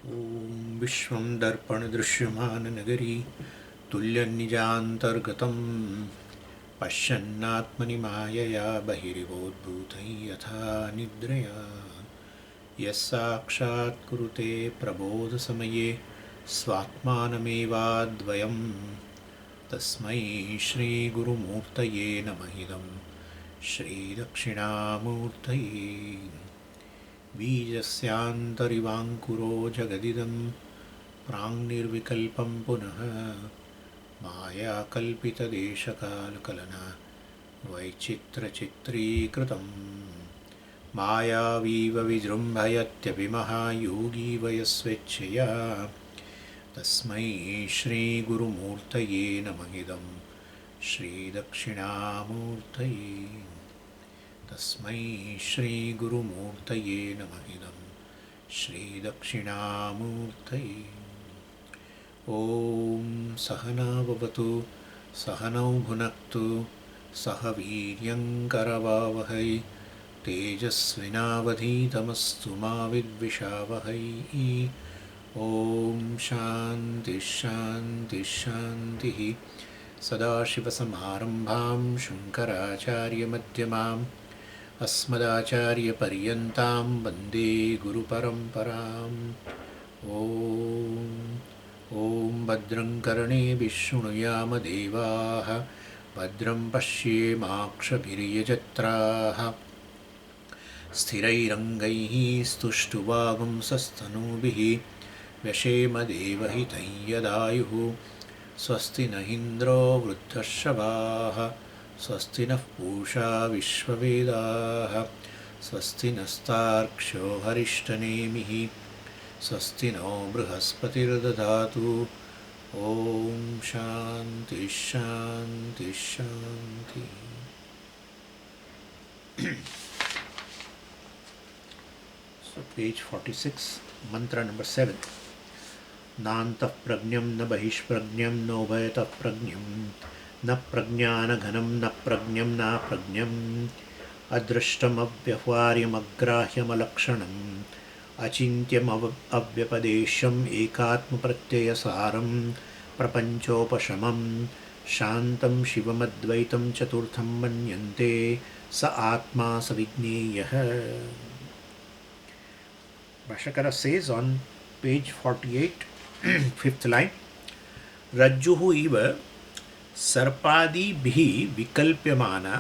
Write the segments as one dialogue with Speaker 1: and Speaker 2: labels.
Speaker 1: ॐ विश्वं दर्पणदृश्यमाननगरी तुल्यनिजान्तर्गतं पश्यन्नात्मनि मायया बहिरिवोद्भूतं यथा निद्रया यस्साक्षात् कुरुते प्रबोधसमये स्वात्मानमेवाद्वयं तस्मै श्रीगुरुमूर्तये नमः इदं श्रीदक्षिणामूर्तये बीजस्यान्तरिवाङ्कुरो जगदिदं प्राङ्निर्विकल्पं पुनः मायाकल्पितदेशकालकलना वैचित्रचित्रीकृतं मायावीव विजृम्भयत्यभिमहायोगी वयस्वेच्छया तस्मै श्रीगुरुमूर्तये नमः इदं श्रीदक्षिणामूर्तये तस्मै श्रीगुरुमूर्तये नमः इदं श्रीदक्षिणामूर्तये ॐ सहना भवतु सहनौ भुनक्तु सह वीर्यङ्करवावहै तेजस्विनावधीतमस्तु मा विद्विषावहै ॐ शान्तिः शान्तिः शान्तिः सदाशिवसमारम्भां शङ्कराचार्यमध्यमाम् अस्मदाचार्यपर्यन्तां वन्दे गुरुपरम्पराम् ॐ भद्रं कर्णेभिः शृणुयाम देवाः भद्रं पश्येमाक्षभिर्यजत्राः स्थिरैरङ्गैः स्तुष्टुवागुंसस्तनूभिः व्यशेम देवहितं यदायुः स्वस्ति न इन्द्रो वृद्धश्रवाः स्वस्ति नः पूषा विश्ववेदाः स्वस्ति नस्तार्क्ष्यो हरिष्ठनेमिः स्वस्ति नो बृहस्पतिर्दधातु ॐ शान्तिः शान्तिः शान्तिः So page 46, mantra number 7. नान्तः प्रज्ञं न बहिष्प्रज्ञं नोभयतः प्रज्ञं न प्रज्ञानघनं न प्रज्ञं नाप्रज्ञम् अदृष्टमव्यवहार्यमग्राह्यमलक्षणम् अचिन्त्यमव्यपदेश्यम् एकात्मप्रत्ययसारं प्रपञ्चोपशमं शान्तं शिवमद्वैतं चतुर्थं मन्यन्ते स आत्मा स विज्ञेयः. Bhāṣakara says on page 48, fifth line, Rajjū iva sarpādibhi vikalpyamāna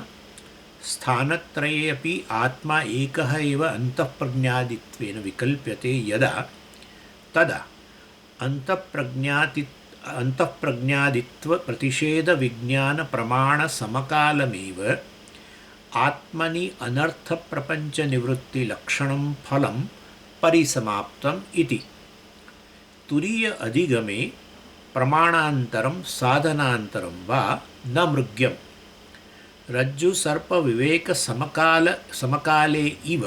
Speaker 1: स्थानत्रये अपि आत्मा एकः एव अन्तःप्रज्ञादित्वेन विकल्प्यते यदा तदा अन्तःप्रज्ञादित्व प्रतिषेधविज्ञानप्रमाणसमकालमेव आत्मनि अनर्थप्रपञ्चनिवृत्तिलक्षणं फलं परिसमाप्तम् इति. तुरीय अधिगमे प्रमाणान्तरं साधनान्तरं वा न मृग्यम्. रज्जु सर्प विवेक समकाले इव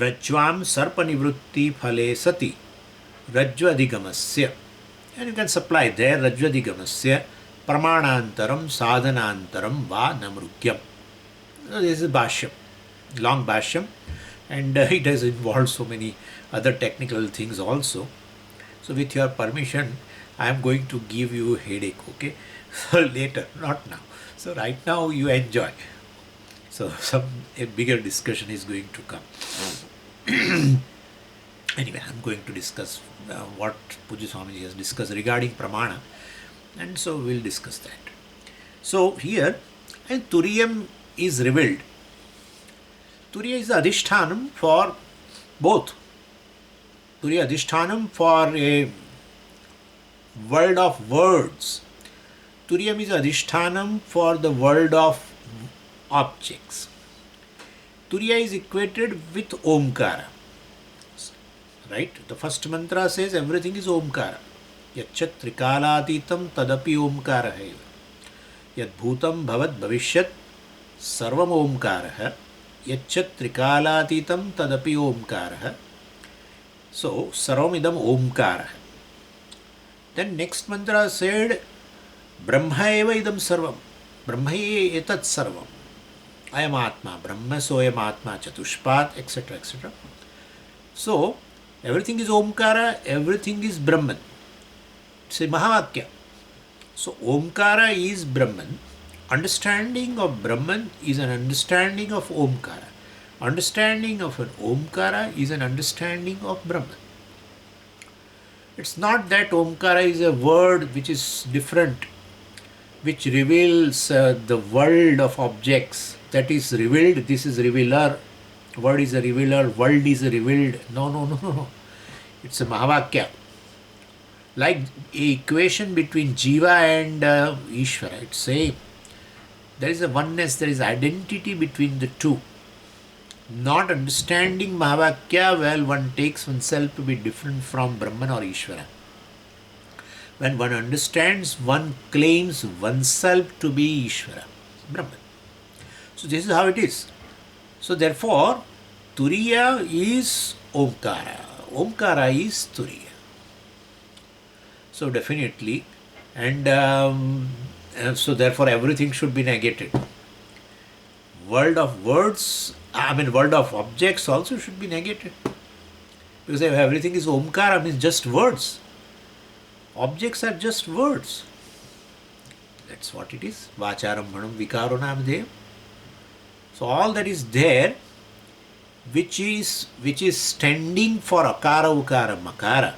Speaker 1: रज्ज्वां सर्पनिवृत्ति फले सति रज्ज्वधिगमस्य, and you can supply there रज्ज्वधिगमस्य प्रमाणान्तरं साधनान्तरं वा न मृग्यम्. This is bhāṣyam, long bhāṣyam, and it has involved so many other technical things also. So with your permission, I am going to give you a headache, okay? So later, not now. So right now you enjoy. So a bigger discussion is going to come. Anyway, I'm going to discuss what Pujya Swamiji has discussed regarding pramana, and so we'll discuss that. So here, and Turīyam is revealed. Turīya is the Adhiṣṭhānam for both. Turīya Adhiṣṭhānam for a world of words. Turīyam is Adhiṣṭhānam for the world of objects. Turīya is equated with Omkāra. Right? The first mantra says everything is Omkāra. Yachat trikālātītam tadapi Omkāra hai. Yad bhūtam bhavat bhavishyat sarvam Omkārah. Yachat trikālātītam tadapi Omkārah. So, sarvam idam Omkārah. Then next mantra said Brahma eva idam sarvam. Brahma etat sarvam. I am Atma. Brahma soyam Atma chatushpat, etc. etc. So, Everything is Omkāra, everything is Brahman. It's a Mahāvākya. So Omkāra is Brahman. Understanding of Brahman is an understanding of Omkāra. Understanding of an Omkāra is an understanding of Brahman. It's not that Omkāra is a word which is different, which reveals the world of objects. That is revealed, this is revealer. Word is a revealer, world is a revealed. No. It's a Mahāvākya. Like a equation between Jiva and Ishvara. It's same. There is a oneness, there is identity between the two. Not understanding Mahāvākya, well, one takes oneself to be different from Brahman or Ishvara. When one understands, one claims oneself to be Ishvara, Brahman. So this is how it is. So therefore, Turīya is Omkāra. Omkāra is Turīya. So definitely, and so therefore everything should be negated. World of words, world of objects also should be negated. Because if everything is Omkāra, means just words. Objects are just words. That's what it is. Vācāram manam vikaro namdeyam. So all that is there, which is standing for akara, ukara, makara.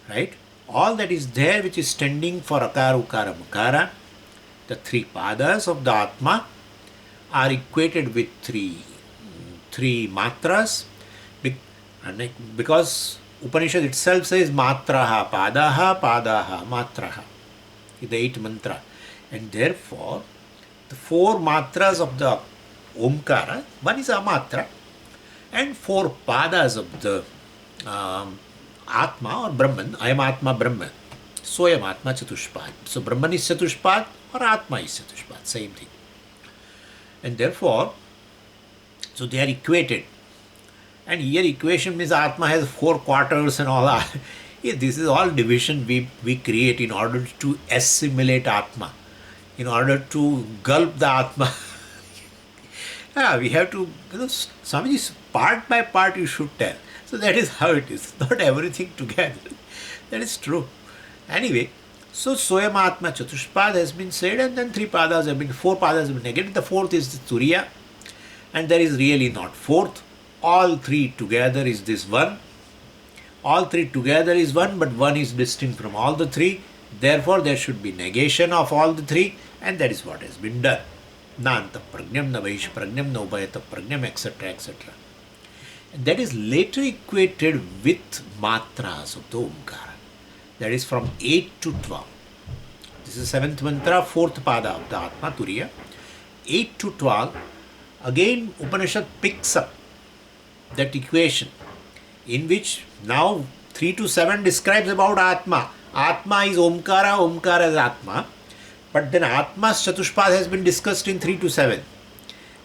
Speaker 1: Right? All that is there which is standing for akara, ukara, makara. The three Pādas of the Ātma are equated with three Mātrās. Because Upanishad itself says Mātraha, Pādaha, Mātraha. The 8th mantra. And therefore, the 4 Mātrās of the Omkāra, one is a Matra, and 4 Pādas of the Ātma or Brahman, I am Ātma Brahman. Soyam Ātma Chatushpad. So Brahman is Chatushpad or Ātma is Chatushpad, same thing. And therefore, so they are equated. And here equation means Ātma has 4 quarters and all that. This is all division we create in order to assimilate Ātma, in order to gulp the Ātma. We have to, Swamiji, part by part you should tell. So that is how it is, not everything together. That is true. Anyway, so Soyam Ātma Chatushpad has been said, and then 4 Pādas have been negated. The 4th is the Turīya, and there is really not 4th. All 3 together is this one. All 3 together is one, but one is distinct from all the 3. Therefore, there should be negation of all the 3, and that is what has been done. Na anta pragnam, na vaish pragnam, na ubhayata pragnam, etc., etc. And that is later equated with Mātrās of the Omkāra. That is from 8 to 12. This is 7th mantra, 4th Pada of the Ātma, Turīya. 8 to 12, again Upanishad picks up that equation, in which now 3 to 7 describes about Ātma. Ātma is Omkāra, Omkāra is Ātma. But then Ātma's Chatushpad has been discussed in 3 to 7.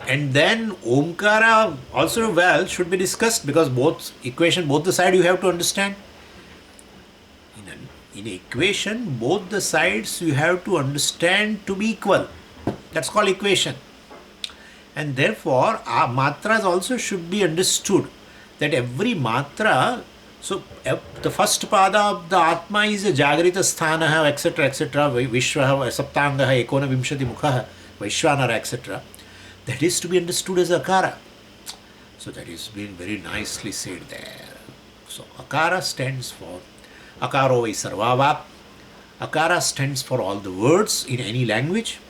Speaker 1: And then Omkāra also should be discussed, because both the side you have to understand. In an equation, both the sides you have to understand to be equal. That's called equation. And therefore, our Mātrās also should be understood, that every Mātra, so the first Pada of the Ātma is a Jagrita-sthāna, etc., etc., Vishvaha, Saptangaha, Ekonavimshati Mukhaha, Vaishvanara, etc. That is to be understood as Akara. So that is been very nicely said there. So Akara stands for Akaro vai sarvāvāk. Akara stands for all the words in any language.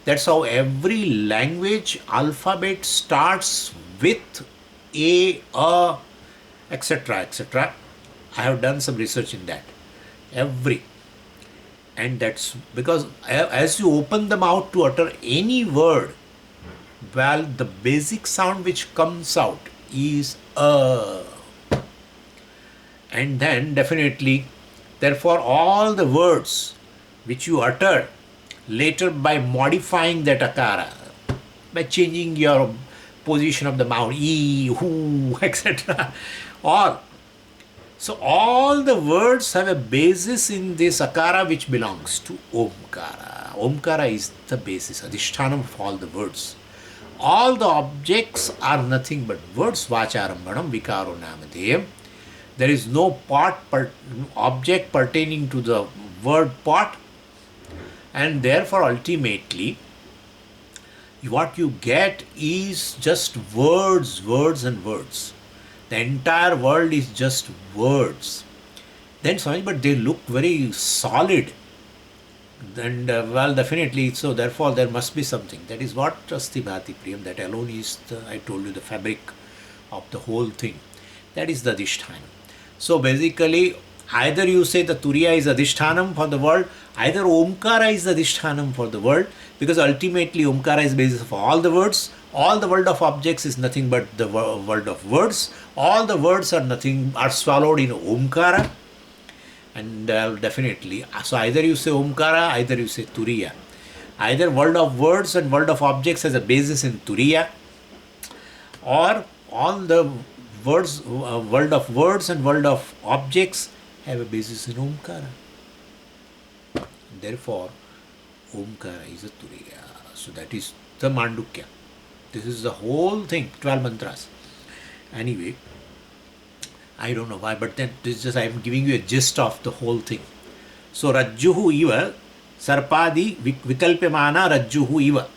Speaker 1: That's how every language alphabet starts with A, etc., etc. I have done some research in that. And that's because as you open the mouth to utter any word, well, the basic sound which comes out is A. And then definitely, therefore, all the words which you utter later by modifying that akara, by changing your position of the mouth, E, who, etc. So all the words have a basis in this akara which belongs to Omkāra. Omkāra is the basis, Adhiṣṭhāna of all the words. all the objects are nothing but words. Vacharambanam vikaro namadeyam. There is no object pertaining to the word pot, and therefore ultimately what you get is just words, words and words. The entire world is just words. Then Swami, but they look very solid. And well, definitely, so therefore there must be something. That is what Asti Bhati Priyam, that alone is, I told you, the fabric of the whole thing. That is the Adhiṣṭhāna. So basically, either you say the Turīya is Adhiṣṭhānam for the world, either Omkāra is the Adhiṣṭhānam for the world, because ultimately Omkāra is basis of all the words. All the world of objects is nothing but the world of words. All the words are swallowed in Omkāra. And definitely, so either you say Omkāra, either you say Turīya. Either world of words and world of objects has a basis in Turīya, or all the words, world of words and world of objects have a basis in Omkāra. Therefore, Omkāra is a Turīya. So that is the Mandukya. This is the whole thing, 12 mantras. Anyway, I don't know why, but then this is just, I am giving you a gist of the whole thing. So Rajjū iva sarpadi vikalpamāṇa Rajjū iva.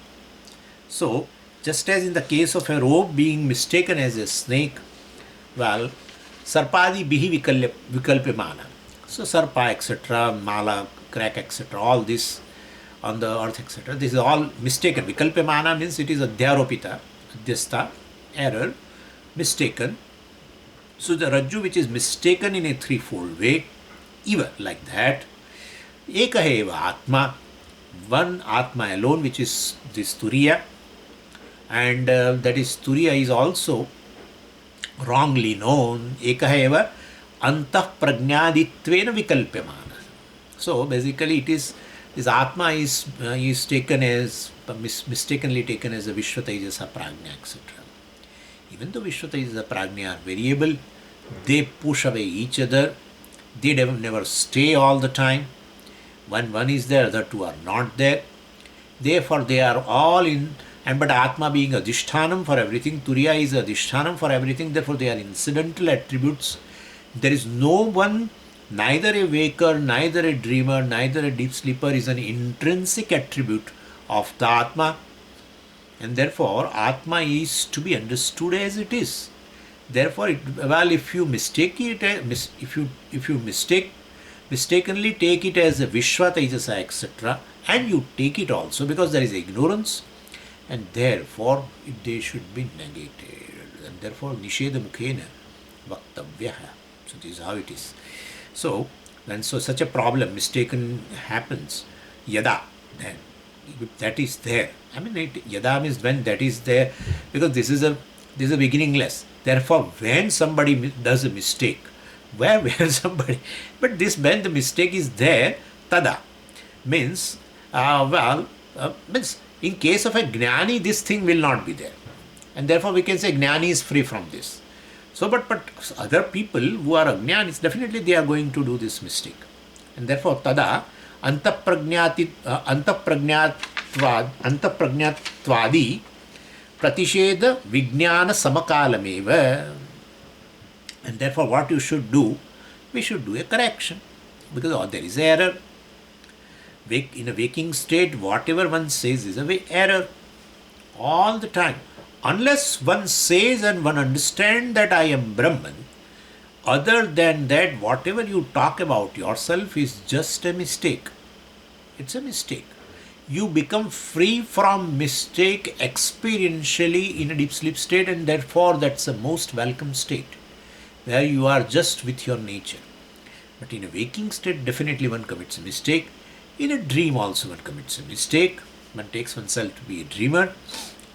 Speaker 1: So just as in the case of a rope being mistaken as a snake, well, sarpadi bihi vikalpamāṇa. So sarpa, etc., mala, crack, etc., all this on the earth, etc., this is all mistaken. Vikalpamāṇa means it is adhyaropita, adhyastha, error, mistaken. So the Rajjū which is mistaken in a threefold way, even like that, ekaha eva Ātma, one Ātma alone, which is this Turīya, and that is Turīya is also wrongly known, ekaha eva antah pragnāditvena vikalpamāṇa. So basically it is, this Ātma is taken as, mistakenly taken as a Vishva-Tejasa Prajna, etc. Even though Vishva-Tejasa Prajna are variable, they push away each other. They never stay all the time. When one is there, the two are not there. Therefore, they are all in, and but Atma being Adhiṣṭhānam for everything, Turīya is Adhiṣṭhānam for everything, therefore they are incidental attributes. There is no one, neither a waker, neither a dreamer, neither a deep sleeper is an intrinsic attribute of the Atma. And therefore, Atma is to be understood as it is. Therefore, if you mistake it, if you mistakenly take it as a Vishva, Tejasa, etc., and you take it also because there is ignorance, and therefore they should be negated. And therefore, Nisheda Mukhena Vaktavyaha. So this is how it is. So, when such a problem, mistaken happens, yada, then that is there. I mean, yada means when that is there, because this is a beginningless. Therefore, when somebody does a mistake, where somebody, but this when the mistake is there, tada means means in case of a jnani, this thing will not be there, and therefore we can say jnani is free from this. So, but other people who are ajnanis, definitely they are going to do this mistake, and therefore tada antapprajñatvadi Pratiṣedha vijñāna samakalameva. And therefore what you should do, we should do a correction, because there is error. In a waking state, whatever one says is a error all the time. Unless one says and one understands that I am Brahman, other than that, whatever you talk about yourself is just a mistake. It's a mistake. You become free from mistake experientially in a deep sleep state, and therefore that's a most welcome state, where you are just with your nature. But in a waking state, definitely one commits a mistake. In a dream also one commits a mistake. One takes oneself to be a dreamer,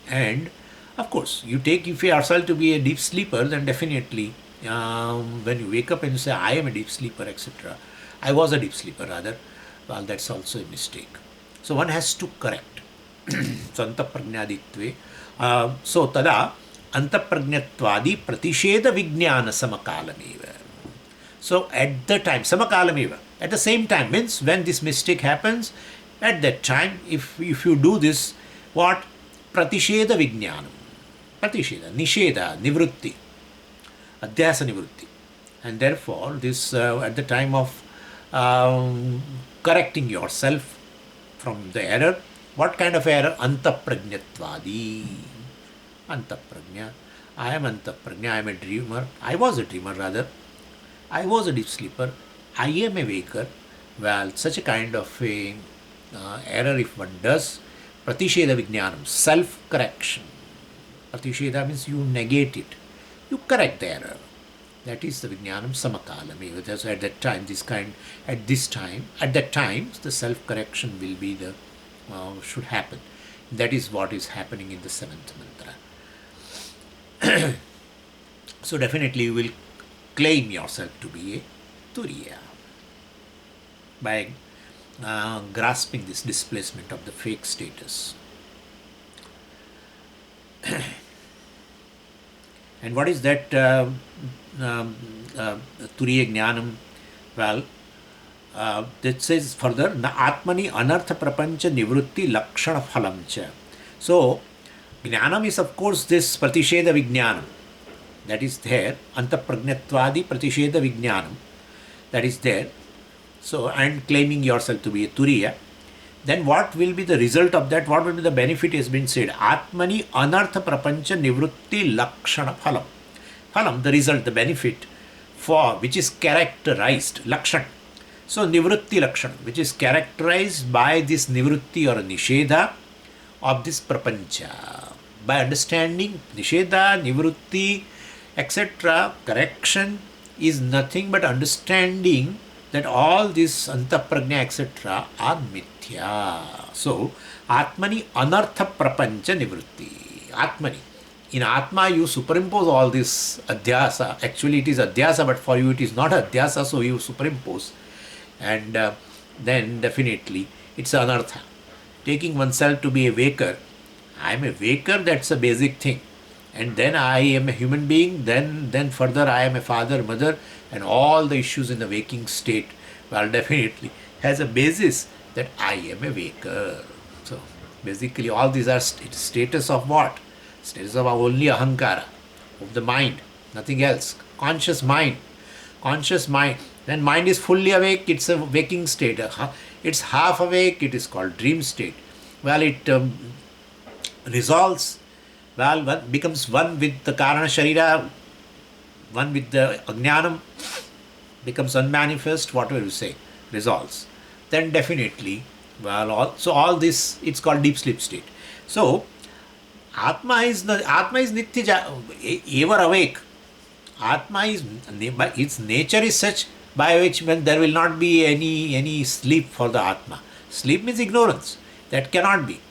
Speaker 1: and of course, you take yourself to be a deep sleeper, then definitely when you wake up and you say, I am a deep sleeper, etc. I was a deep sleeper rather, well, that's also a mistake. So one has to correct. So antaprajñāditve. So tada antaprajñatvadi Pratiṣedha vijñāna samakalameva. So at the time, samakalameva, at the same time, means when this mistake happens, at that time, if you do this, what? Pratiṣedha Vijnanam. Pratiṣedha, Nishedha, Nivrutti, Adhyāsa Nivrutti. And therefore, this at the time of correcting yourself from the error, what kind of error? Antaprajnatvadi. Antaprajna. I am Antaprajna, I am a dreamer. I was a dreamer rather. I was a deep sleeper. I am a waker. Well, such a kind of a error if one does, Pratiṣedha Vijnanam, self-correction. Pratiṣedha means you negate it. You correct the error. That is the Vijnanam Samakalami. That's at that time, at that time, the self-correction will be the, should happen. That is what is happening in the seventh mantra. So definitely you will claim yourself to be a Turīya by grasping this displacement of the fake status. And what is that Turīya Jnanam? Well, that says further, Na Ātmani Anartha Prapancha Nivrutti Lakshana Phalamcha. So, Jnanam is of course this Pratiṣedha Vijnanam. That is there. Antaprajnatvadi Pratiṣedha Vijnanam. That is there. So, and claiming yourself to be a Turīya. Then what will be the result of that? What will be the benefit has been said. Ātmani Anartha Prapancha Nivrutti Lakshana Phalam. Phalam, the result, the benefit for which is characterized, Lakshan. So, Nivrutti Lakshan, which is characterized by this Nivrutti or Nishedha of this Prapancha. By understanding Nishedha, Nivrutti, etc., correction is nothing but understanding that all this Antaprajna, etc., are mithya. So, Ātmani Anartha Prapancha Nivrutti. Ātmani. In Atma, you superimpose all this Adhyāsa. Actually, it is Adhyāsa, but for you, it is not Adhyāsa, so you superimpose. And then, definitely, it's Anartha. Taking oneself to be a waker. I am a waker, that's a basic thing. And then I am a human being, then further I am a father, mother, and all the issues in the waking state, well, definitely has a basis that I am a waker. So, basically all these are status of what? Status of only Ahaṁkara, of the mind, nothing else. Conscious mind. Conscious mind. When mind is fully awake, it's a waking state. It's half awake, it is called dream state. Well, it resolves, well, one becomes one with the Karana Sharira, one with the Ajnanam, becomes unmanifest, whatever you say, resolves. Then definitely, well, so all this, it's called deep sleep state. So, Atma is Nitya, ever awake. Atma is, its nature is such by which there will not be any sleep for the Atma. Sleep means ignorance. That cannot be.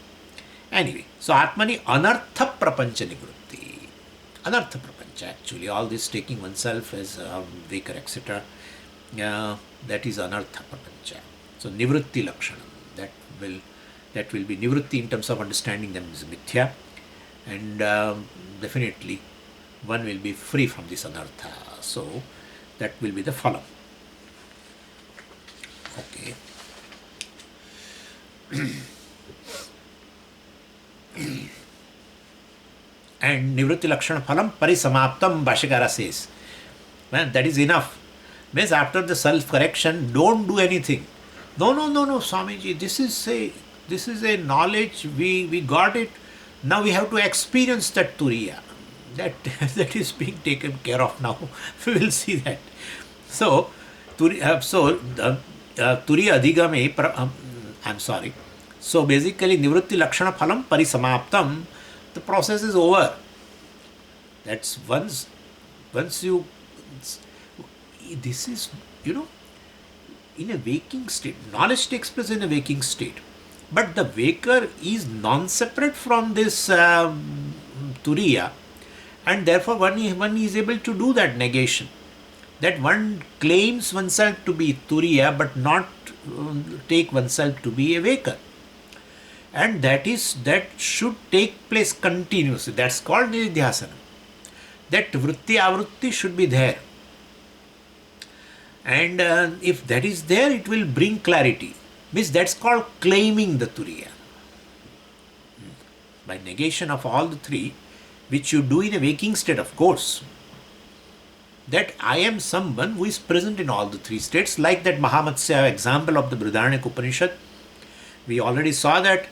Speaker 1: Anyway, so Atmani Anartha Prapancha Nivrutti. Anartha Prapancha, actually, all this taking oneself as a waker, etc., that is Anartha Prapancha. So Nivrutti Lakshanam, that will be Nivrutti in terms of understanding them as Mithya, and definitely one will be free from this Anartha. So that will be the phalam. Okay. And Nivrutti Lakshana Phalam Parisamaptam, Bhāṣyakara says. Man, that is enough. Means after the self-correction, don't do anything. No, Swamiji, this is a knowledge, we got it. Now we have to experience that Turīya. That is being taken care of now. We will see that. So, Turīya Adhigame, I'm sorry. So basically, Nivrutti Lakshana Phalam Parisamaptam, the process is over. That's once you, this is, in a waking state. Knowledge takes place in a waking state. But the waker is non-separate from this Turīya, and therefore one is able to do that negation. That one claims oneself to be Turīya, but not take oneself to be a waker. And that should take place continuously. That's called Nidhyasana. That vritti avritti should be there. And if that is there, it will bring clarity. Means that's called claiming the Turīya. by negation of all the three, which you do in a waking state, of course, that I am someone who is present in all the three states, like that Mahāvākya example of the Bṛhadāraṇyaka Upanishad. We already saw that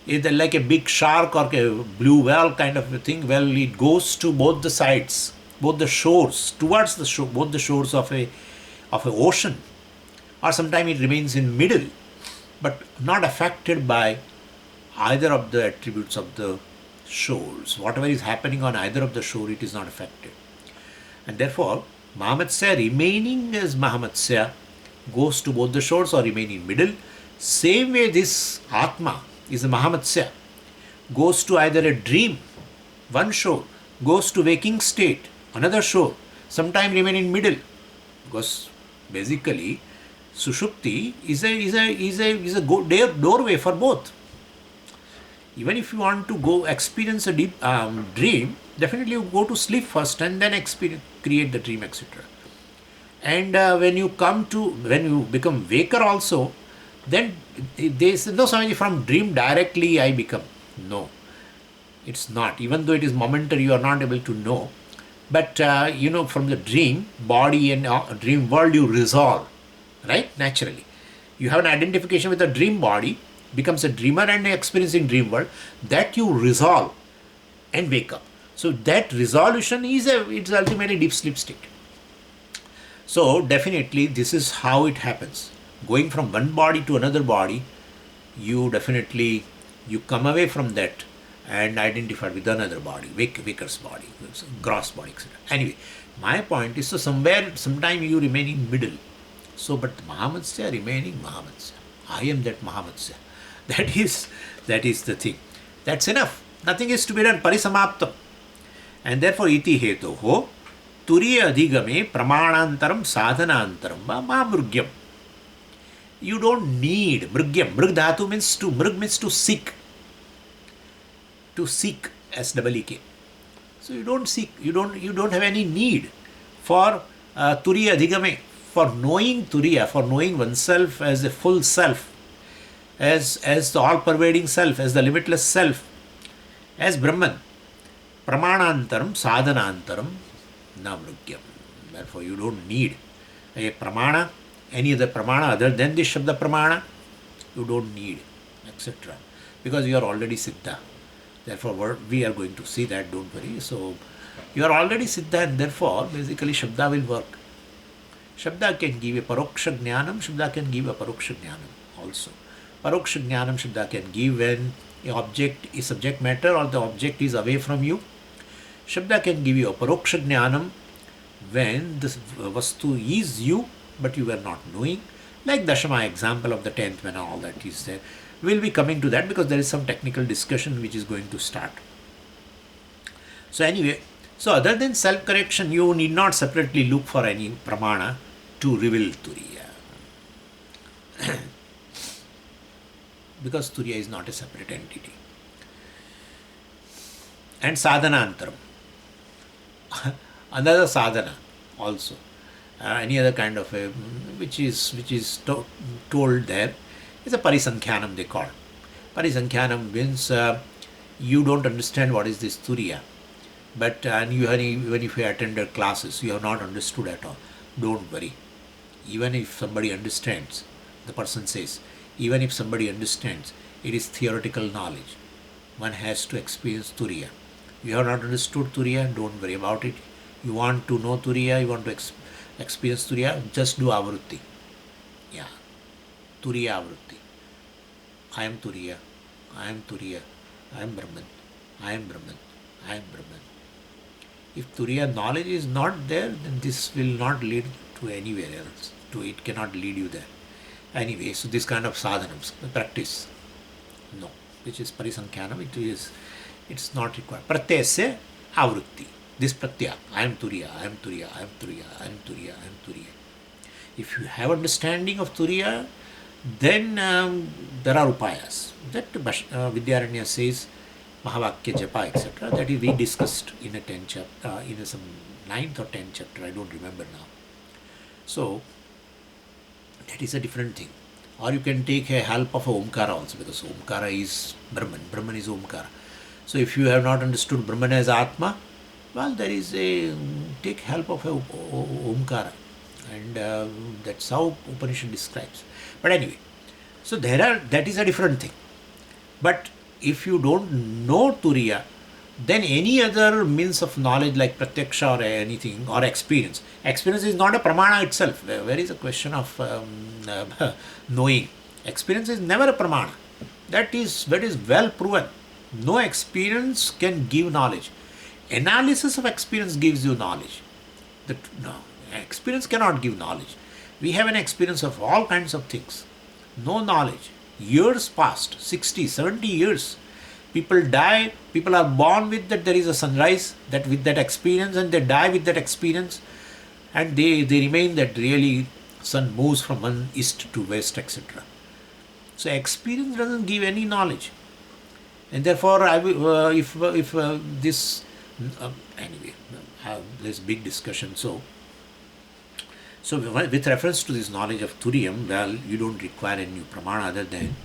Speaker 1: it's like a big shark or a blue whale kind of a thing. Well, it goes to both the sides, both the shores, towards the shore, both the shores of a ocean, or sometimes it remains in middle, but not affected by either of the attributes of the shores. Whatever is happening on either of the shore, it is not affected. And therefore, Mahāvākya remaining as Mahāvākya goes to both the shores or remain in middle. Same way this Ātma is a Mahāvākya, goes to either a dream, one shore, goes to waking state, another shore, sometime remain in middle. Because basically, Sushupti is a doorway for both. Even if you want to go experience a deep dream, definitely you go to sleep first and then create the dream, etc. And when you become waker also, then there is no Swamiji from dream directly I become. No, it's not. Even though it is momentary, you are not able to know. But from the dream body and dream world, you resolve, right? Naturally, you have an identification with the dream body, becomes a dreamer and experiencing dream world, that you resolve and wake up. So that resolution it's ultimately deep sleep state. So definitely this is how it happens. Going from one body to another body, you come away from that and identify with another body, waker's body, gross body, etc. Anyway, my point is, so sometime you remain in middle. So, but Mahāvākya remaining Mahāvākya. I am that Mahāvākya. That is the thing. That's enough. Nothing is to be done. Parisamaptam. And therefore, iti hetoho Turīya adhigame pramāṇāntaram sādhanāntaram va mṛgyam. You don't need mṛgyam. Mṛg dhatu means mṛg means to seek. To seek, S-E-E-K. So you don't seek. You don't have any need for Turīya adhigame, for knowing Turīya, for knowing oneself as a full self, as the all-pervading self, as the limitless self, as Brahman. Pramāṇāntaram sādhanāntaram na mṛgyam. Therefore, you don't need a pramāṇa, any other pramāṇa other than this Śabda-Pramāṇa. You don't need, etc. Because you are already Siddha. Therefore, we are going to see that, don't worry. So, you are already Siddha, and therefore, basically, Śabda will work. Śabda can give a Parokṣa Jnanam, Śabda can give a Parokṣa Jnanam also. Parokṣa Jnanam Śabda can give when a object is subject matter or the object is away from you. Śabda can give you a Parokṣa Jnanam when the Vastu is you, but you are not knowing. Like Dashama example of the 10th when all that is there. We'll be coming to that because there is some technical discussion which is going to start. So anyway, so other than self-correction, you need not separately look for any pramāṇa to reveal Turīya. Because Turīya is not a separate entity. And sadhanāntaram. Another sadhana also. Any other kind of a, which is told there, is a parisankhyānam they call. Parisankhyānam means you don't understand what is this Turīya. But even if you attended classes, you have not understood at all. Don't worry. Even if somebody understands, the person says, even if somebody understands, it is theoretical knowledge. One has to experience Turīya. You have not understood Turīya, don't worry about it. You want to know Turīya, you want to experience Turīya, just do avrutti. Yeah. Turīya avrutti. I am Turīya. I am Turīya. I am Brahman. I am Brahman. I am Brahman. If Turīya knowledge is not there, then this will not lead to anywhere else. It cannot lead you there. Anyway, so this kind of sadhanams, practice, no, which is parisankhyānam, it's not required. Pratyasya avrutti. This pratyaya, I am Turīya, I am Turīya, I am Turīya, I am Turīya, I am Turīya. If you have understanding of Turīya, then there are upayas. That Vidyāranya says, Mahāvākya japa, etc. That is we discussed in a 10th chapter, in some 9th or 10th chapter, I don't remember now. So, that is a different thing. Or you can take a help of a Omkāra also, because Omkāra is Brahman. Brahman is Omkāra. So if you have not understood Brahman as Ātma, well, there is take help of a Omkāra, and that's how Upanishad describes. But anyway, so that is a different thing. But if you don't know Turīya, then any other means of knowledge like Pratyaksha or anything, or experience is not a Pramāṇa itself. Where is a question of knowing? Experience is never a Pramāṇa. That is well proven. No experience can give knowledge. Analysis of experience gives you knowledge. No, experience cannot give knowledge. We have an experience of all kinds of things. No knowledge. Years past, 60, 70 years. People die, people are born with that there is a sunrise, that with that experience, and they die with that experience, and they remain that really sun moves from one east to west, etc. So experience doesn't give any knowledge. And therefore, anyway, there's big discussion. So with reference to this knowledge of Turiyam, well, you don't require any new Pramāṇa other than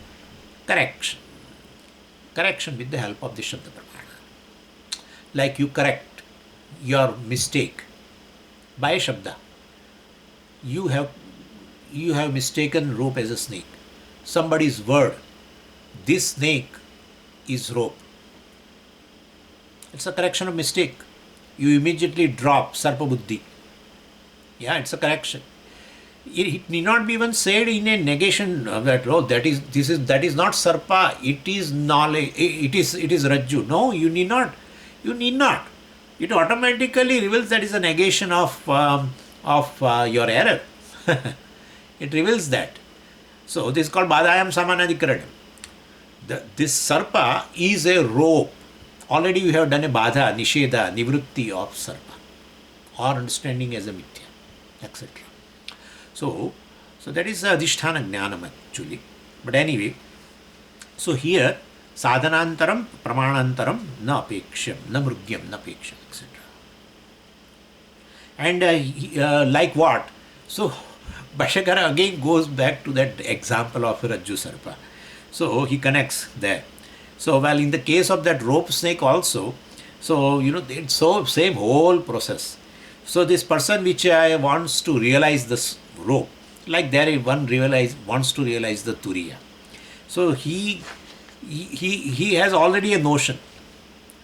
Speaker 1: correction. Correction with the help of the Śabda-Pramāṇa. Like you correct your mistake by a Śabda. You have mistaken rope as a snake. Somebody's word, this snake is rope. It's a correction of mistake. You immediately drop Sarpa Buddhi. Yeah, it's a correction. It need not be even said in a negation of that. Oh, that is not Sarpa. It is knowledge. It is Rajjū. No, you need not. You need not. It automatically reveals that is a negation of your error. It reveals that. So this is called Bādāyam Samanadikaranam. This Sarpa is a rope. Already you have done a Bādha, Nisheda, Nivrutti of Sarpa, or understanding as a Mithya, etc. So that is Adhiṣṭhāna Jnanam actually. But anyway, so here Sādhanāntaram, Pramāṇāntaram, na apekṣyam, na mrugyam, na apekṣyam, etc. And like what? So Bhāṣyakara again goes back to that example of Rajjū Sarpa. So he connects there. So well, in the case of that rope snake also, so it's so same whole process. So this person which wants to realize this rope, like there one wants to realize the Turīya. So he has already a notion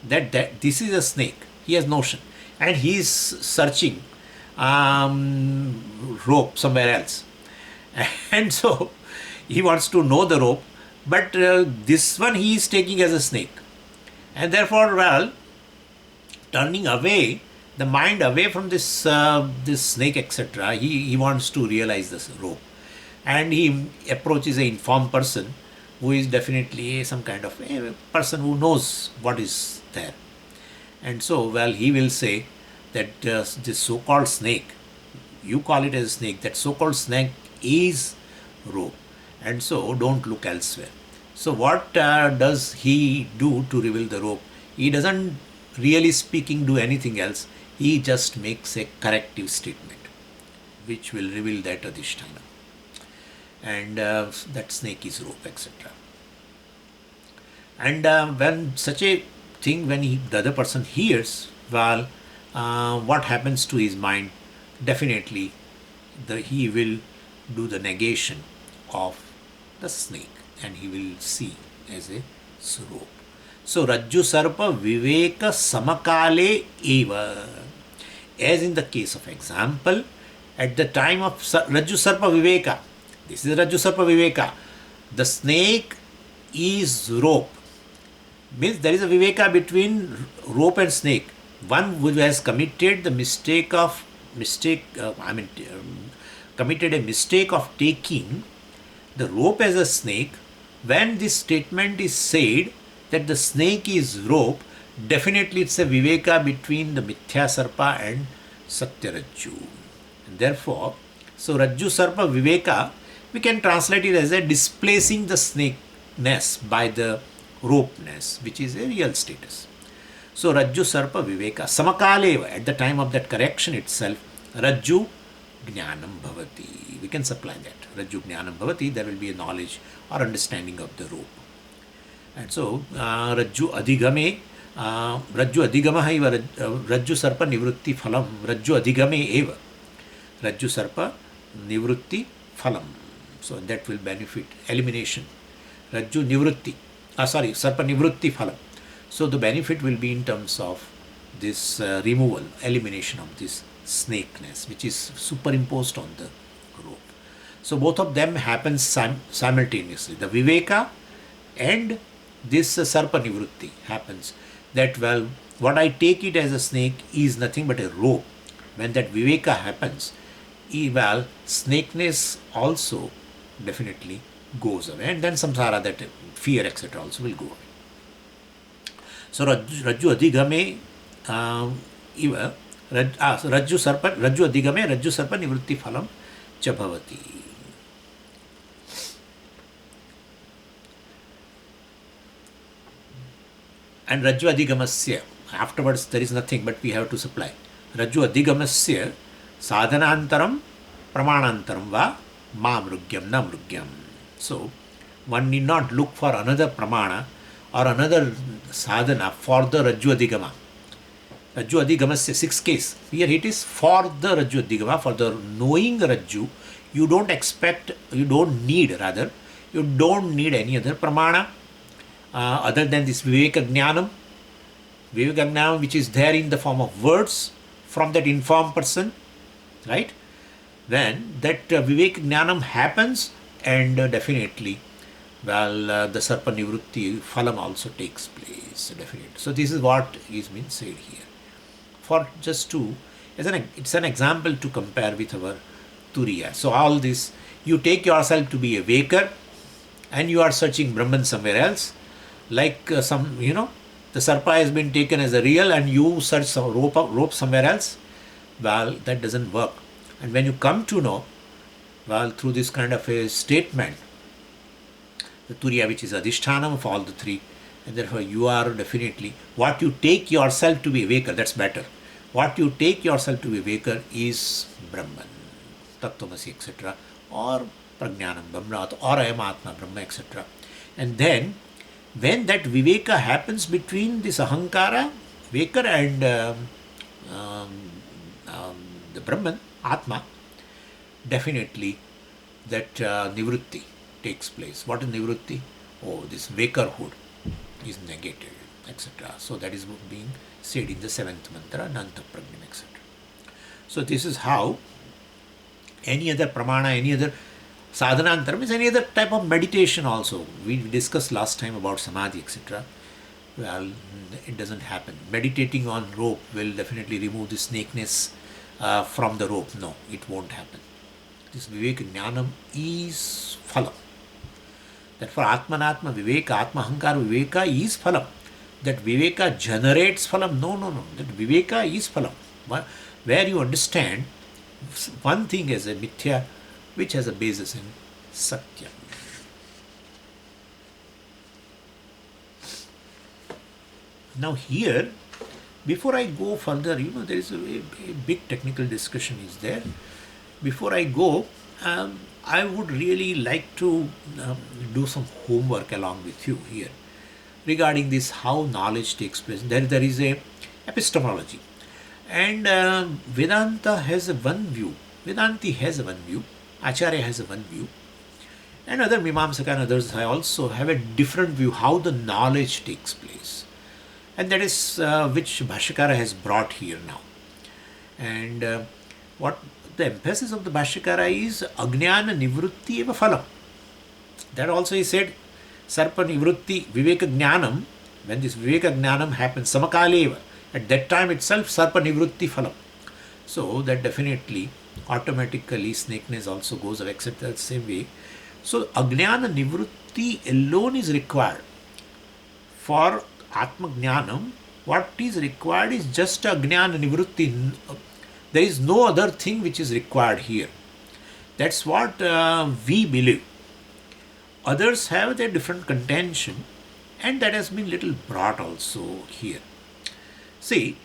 Speaker 1: that this is a snake. He has notion, and he is searching rope somewhere else, and so he wants to know the rope, but this one he is taking as a snake, and therefore, well, turning away the mind away from this snake, etc. He wants to realize this rope, and he approaches an informed person who is definitely some kind of a person who knows what is there, and so well, he will say that this so-called snake, you call it as a snake, that so-called snake is rope, and so don't look elsewhere. So what does he do to reveal the rope? He doesn't really speaking do anything else. He just makes a corrective statement which will reveal that Adhiṣṭhāna, and that snake is rope, etc. And when such a thing, when the other person hears, well, what happens to his mind? Definitely he will do the negation of the snake, and he will see as a rope. So Rajjū Sarpa Viveka Samakale Eva. As in the case of example, at the time of Rajjū Sarpa Viveka, this is Rajjū Sarpa Viveka, the snake is rope. Means there is a Viveka between rope and snake. One who has committed the committed a mistake of taking the rope as a snake. When this statement is said that the snake is rope, definitely it's a Viveka between the Mithya Sarpa and Satya Rajjū. And therefore, so Rajjū Sarpa Viveka, we can translate it as a displacing the snakeness by the ropeness, which is a real status. So Rajjū Sarpa Viveka Samakaleva, at the time of that correction itself, Rajjū Jnanam Bhavati. We can supply that. Rajjū Jnanam Bhavati, there will be a knowledge or understanding of the rope. And so, Rajjū Adhigame, Rajjū Adhigama eva Rajjū Sarpa Nivrutti Phalam, Rajjū Adhigame eva Rajjū Sarpa Nivrutti Phalam. So that will benefit elimination. Rajjū Nivrutti, Sarpa Nivrutti Phalam. So the benefit will be in terms of this removal, elimination of this snakeness, which is superimposed on the rope. So both of them happen simultaneously. The Viveka and this Sarpa Nivrutti happens. That, well, what I take it as a snake is nothing but a rope. When that Viveka happens, well, snakeness also definitely goes away. And then samsara, that fear, etc. also will go away. So Rajjū Adhigame iva Rajjū Adhigame Rajjū Sarpa Nivrutti Phalam cha bhavati. And Rajjū Adhigamasya, afterwards there is nothing but we have to supply. Rajjū Adhigamasya sadhanantaram pramanantaram va ma mrugyam na mrugyam. So one need not look for another pramana or another sadhana for the Rajjū Adhigama. Rajjū Adhigamasya, 6th case. Here it is for the Rajjū Adhigama, for the knowing Rajjū. You don't need any other pramana other than this Viveka Jnanam, which is there in the form of words from that informed person, right? Then that Viveka Jnanam happens, and definitely, well, the Sarpa Nivrutti Phalam also takes place, definitely. So this is what is being said here. For just to, it's an example to compare with our Turīya. So all this, you take yourself to be a waker, and you are searching Brahman somewhere else, like the Sarpa has been taken as a real, and you search some rope somewhere else. Well, that doesn't work. And when you come to know, well, through this kind of a statement, the Turīya, which is Adhiṣṭhāna of all the three, and therefore you are definitely, what you take yourself to be a waker, that's better. What you take yourself to be a waker is Brahman, Tattvamasi, etc., or Prajnanam Brahma, or I am Ātman Brahma, etc. And then, when that Viveka happens between this Ahankara, Viveka, and the Brahman, Atma, definitely that Nivrutti takes place. What is Nivrutti? Oh, this Vakerhood is negated, etc. So that is being said in the 7th mantra, Nanta Prajnam, etc. So this is how any other pramana, any other sadhanantaram is any other type of meditation also. We discussed last time about samadhi, etc. Well, it doesn't happen. Meditating on rope will definitely remove the snakeness from the rope. No, it won't happen. This Viveka Jnanam is phalam. Therefore, Atmanatma Viveka, Atma Haṁkara Viveka is phalam. That Viveka generates phalam. No. That Viveka is phalam. Where you understand one thing as a mithya, which has a basis in Satya. Now here, before I go further, there is a big technical discussion is there. Before I go, I would really like to do some homework along with you here regarding this, how knowledge takes place. There is a epistemology, and Vedanta has one view, Vedanti has one view, Acharya has one view, and other Mimamsaka and others also have a different view how the knowledge takes place, and that is which Bhāṣyakara has brought here now. And what the emphasis of the Bhāṣyakara is Ajnana Nivrutti eva phalam. That also he said, Sarpa Nivrutti Viveka Jnanam, when this Viveka Jnanam happens, Samakaleva, at that time itself Sarpa Nivrutti phalam. So that definitely automatically snakeness also goes away, etc. the same way. So Ajnana Nivrutti alone is required. For Atma Jnanam, what is required is just Ajnana Nivrutti. There is no other thing which is required here. That's what we believe. Others have their different contention, and that has been little brought also here. See,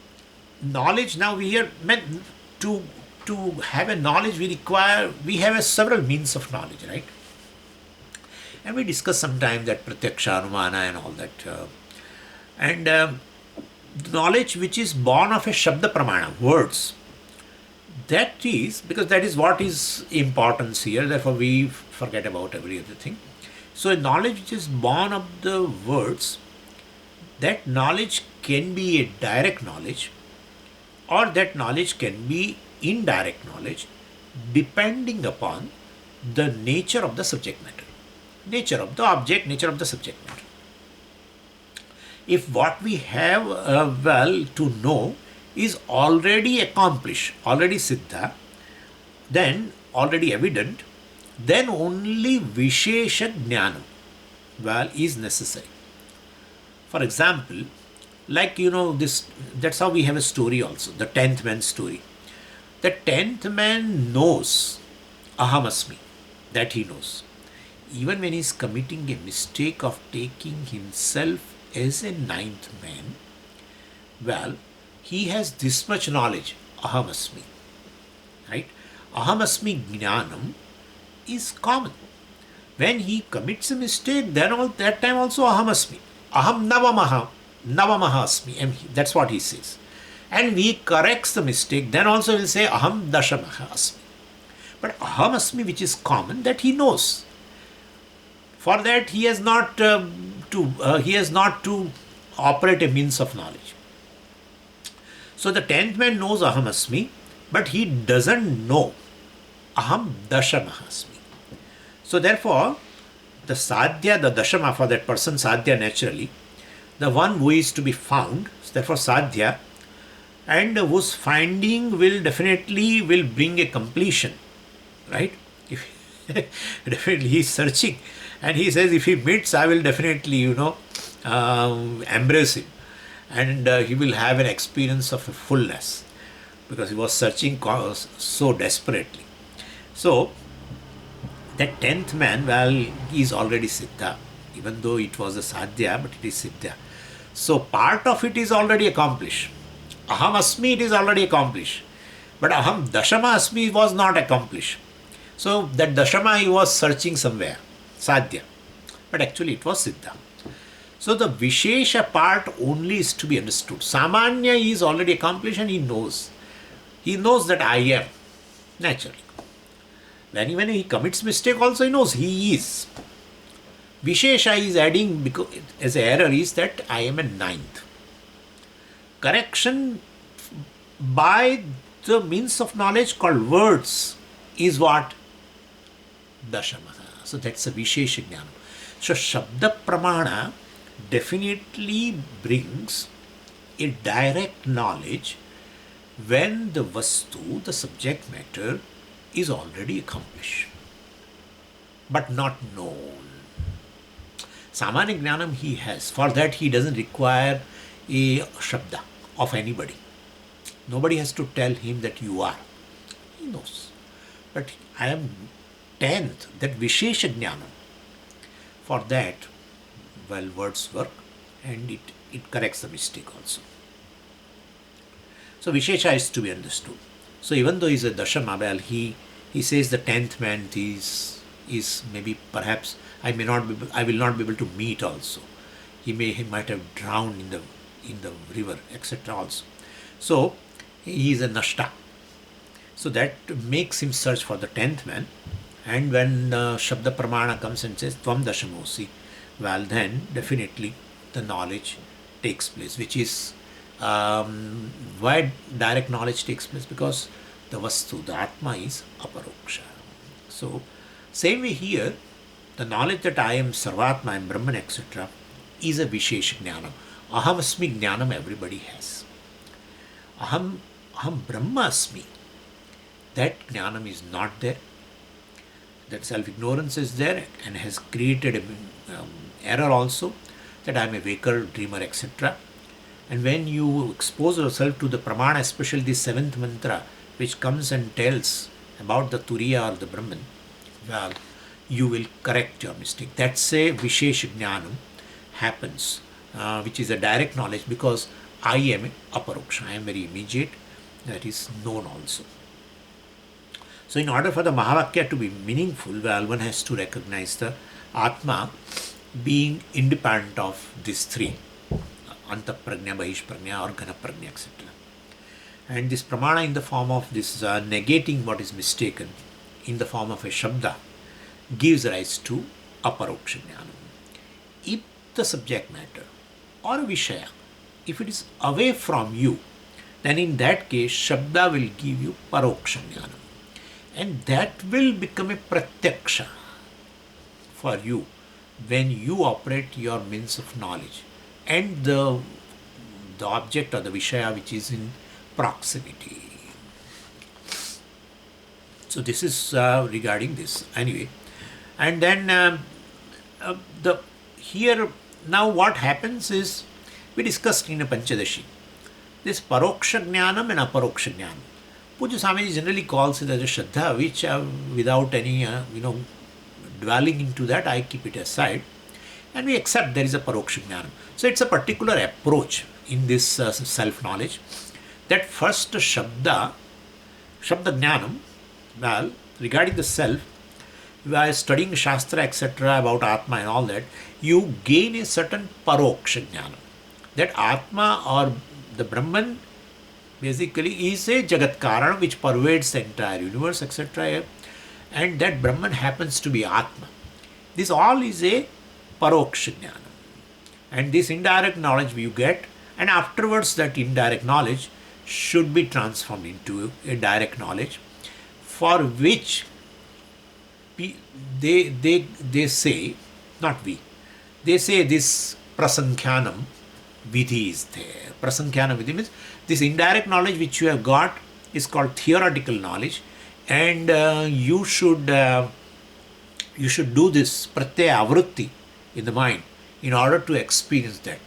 Speaker 1: knowledge now we are meant to have a knowledge we have several means of knowledge, right? And we discussed sometime that Pratyaksha, Anumana and all that. And knowledge which is born of a Śabda-Pramāṇa, words, that is, because that is what is importance here, therefore we forget about every other thing. So a knowledge which is born of the words, that knowledge can be a direct knowledge, or that knowledge can be indirect knowledge, depending upon the nature of the subject matter, nature of the object, nature of the subject matter. If what we have to know is already accomplished, already siddha, then already evident, then only Vishesha Jnanam is necessary. For example, like this, that's how we have a story also, the 10th man story. The 10th man knows Aham Asmi, that he knows. Even when he is committing a mistake of taking himself as a 9th man, he has this much knowledge, Aham Asmi, right? Aham Asmi Jnanam is common. When he commits a mistake, then all that time also Aham Asmi, Aham Navamaha Asmi, that's what he says. And he corrects the mistake, then also will say Aham Dashamaha Asmi. But Aham Asmi, which is common, that he knows. For that he has not to operate a means of knowledge. So the 10th man knows Aham Asmi, but he doesn't know Aham Dashamaha Asmi. So therefore, the sadhya, the dashama for that person, sadhya naturally, the one who is to be found, therefore sadhya, and whose finding will definitely bring a completion, right? If definitely he is searching, and he says, if he meets, I will definitely, embrace him, and he will have an experience of a fullness, because he was searching so desperately. So that 10th man, he is already siddha, even though it was a sadhya, but it is siddha. So part of it is already accomplished. Aham Asmi, it is already accomplished. But Aham Dashama Asmi was not accomplished. So that Dashama he was searching somewhere, sadhya. But actually it was siddha. So the Vishesha part only is to be understood. Samanya is already accomplished and he knows. He knows that I am, naturally. When he commits mistake also he knows he is. Vishesha is adding, because as an error is that I am a 9th. Correction by the means of knowledge called words is what? Dashamaha. So that's a Vishesha Jnana. So Śabda-Pramāṇa definitely brings a direct knowledge when the vastu, the subject matter, is already accomplished, but not known. Samanya Jnanam he has. For that he doesn't require a Shabda of anybody. Nobody has to tell him that you are. He knows. But I am 10th, that Vishesha Jnanam. For that, words work, and it corrects the mistake also. So Vishesha is to be understood. So even though he is a Dashama, he says the 10th man is maybe perhaps I will not be able to meet also. He might have drowned in the river, etc. also. So he is a Nashta. So that makes him search for the 10th man. And when Śabda-Pramāṇa comes and says Tvam Dashamosi, then definitely the knowledge takes place, which is why direct knowledge takes place, because the vastu, the Atma is Aparokṣa. So same way here, the knowledge that I am Sarvatma, I am Brahman, etc. is a Vishesha Jnanam. Aham Asmi Jnanam everybody has. Aham Brahma Asmi, that Jnanam is not there. That self-ignorance is there and has created an error also, that I am a waker, dreamer, etc. And when you expose yourself to the Pramāṇa, especially the 7th mantra, which comes and tells about the Turīya or the Brahman, you will correct your mistake. That's a Vishesha Jnanam happens, which is a direct knowledge, because I am Aparokṣa, I am very immediate, that is known also. So in order for the Mahāvākya to be meaningful, one has to recognize the Atma being independent of these three, Antaprajna, Bahishprajna or Ghanaprajna, etc. And this Pramāṇa in the form of this negating what is mistaken in the form of a Śabda gives rise to Aparokṣa Jnana. If the subject matter or a Vishaya, if it is away from you, then in that case Śabda will give you Parokṣa Jnana. And that will become a Pratyaksha for you when you operate your means of knowledge and the object or the Vishaya which is in proximity. So this is regarding this anyway. And then here now what happens is, we discussed in a Panchadashi this Parokṣa Jnanam and Aparokṣa Jnanam. Pujya Swamiji generally calls it as a Shraddha, which without any dwelling into that, I keep it aside, and we accept there is a Parokṣa Jnanam. So it's a particular approach in this self-knowledge, that first Śabda Jnanam, well, regarding the self, while studying Shastra, etc., about Atma and all that, you gain a certain Parokṣa Jnana. That Atma or the Brahman basically is a Jagat Karana which pervades the entire universe, etc. And that Brahman happens to be Atma. This all is a Parokṣa Jnana. And this indirect knowledge you get, and afterwards that indirect knowledge should be transformed into a direct knowledge, for which they say, not we, they say this prasankyanam vidhi is there. Prasankyanam vidhi means this indirect knowledge which you have got is called theoretical knowledge, and you should do this pratyaya avrutti in the mind in order to experience that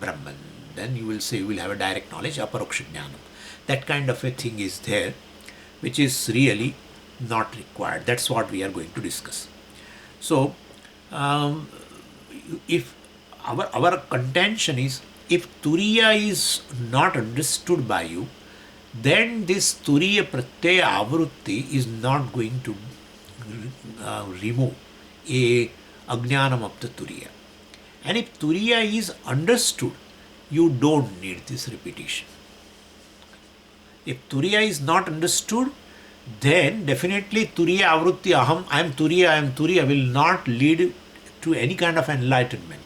Speaker 1: Brahman. Then you will say you will have a direct knowledge, Aparokṣa Jnanam. That kind of a thing is there, which is really not required. That's what we are going to discuss. So, if our contention is, if Turīya is not understood by you, then this Turīya Pratyaya Avrutti is not going to remove a Ajnanam of the Turīya. And if Turīya is understood, you don't need this repetition. If Turīya is not understood, then definitely Turīya Avrutti Aham, I am Turīya will not lead to any kind of enlightenment.